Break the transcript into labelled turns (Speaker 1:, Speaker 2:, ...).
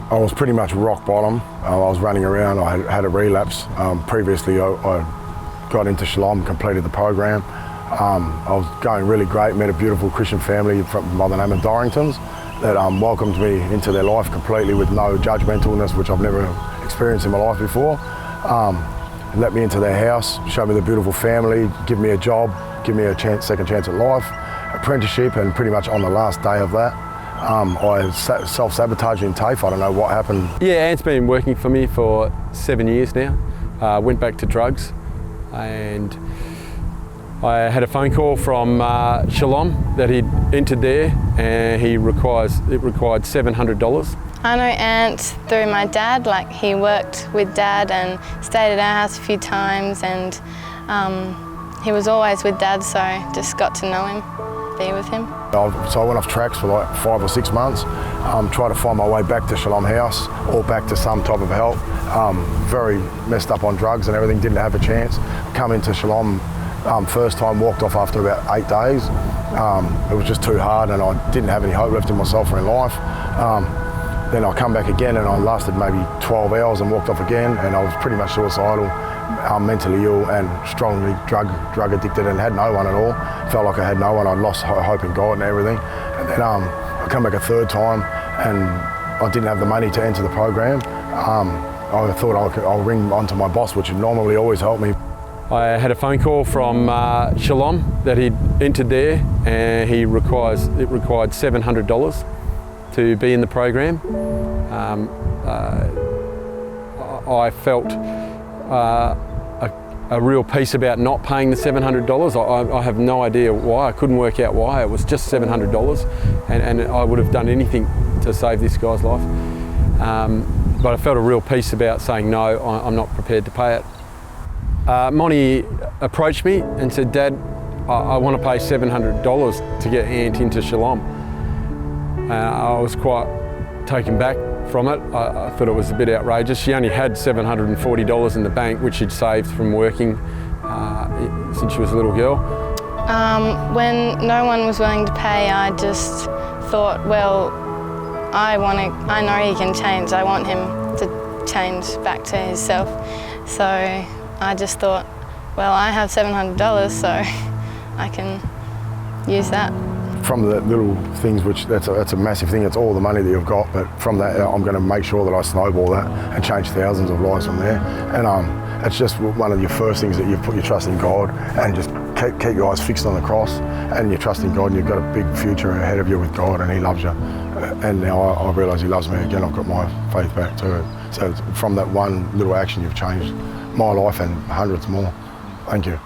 Speaker 1: I was pretty much rock bottom. I was running around. I had a relapse. Previously, I got into Shalom, completed the program. I was going really great, met a beautiful Christian family by the name of Dorringtons that welcomed me into their life completely with no judgmentalness, which I've never experienced in my life before. Let me into their house, showed me the beautiful family, give me a job, give me a second chance at life, apprenticeship, and pretty much on the last day of that, I self-sabotaged in TAFE. I don't know what happened.
Speaker 2: Yeah, Ant's been working for me for 7 years now. Went back to drugs, and I had a phone call from Shalom that he'd entered there, and it required $700.
Speaker 3: I know Ant through my dad. Like, he worked with Dad and stayed at our house a few times, and he was always with Dad, so I just got to know him, be with him.
Speaker 1: So I went off tracks for like 5 or 6 months, tried to find my way back to Shalom House or back to some type of help. Very messed up on drugs and everything, didn't have a chance. Come into Shalom first time, walked off after about 8 days. It was just too hard and I didn't have any hope left in myself or in life. Then I come back again and I lasted maybe 12 hours and walked off again, and I was pretty much suicidal, mentally ill and strongly drug addicted and had no one at all. Felt like I had no one. I lost hope in God and everything. And then I come back a third time and I didn't have the money to enter the program. I thought I'll ring onto my boss, which would normally always help me.
Speaker 2: I had a phone call from Shalom that he'd entered there, and it required $700 to be in the program. I felt a real peace about not paying the $700. I have no idea why. I couldn't work out why. It was just $700, and I would have done anything to save this guy's life. But I felt a real peace about saying no, I'm not prepared to pay it. Monty approached me and said, "Dad, I want to pay $700 to get Ant into Shalom." I was quite taken back from it. I thought it was a bit outrageous. She only had $740 in the bank, which she'd saved from working since she was a little girl.
Speaker 3: When no one was willing to pay, I just thought, well, I know he can change. I want him to change back to himself. So I just thought, well, I have $700, so I can use that.
Speaker 1: From the little things, which that's a massive thing, it's all the money that you've got, but from that I'm going to make sure that I snowball that and change thousands of lives from there. And it's just one of your first things that you put your trust in God and just keep your eyes fixed on the cross, and you trust in God, and you've got a big future ahead of you with God, and He loves you. And now I realise He loves me again. I've got my faith back too. So from that one little action, you've changed my life and hundreds more. Thank you.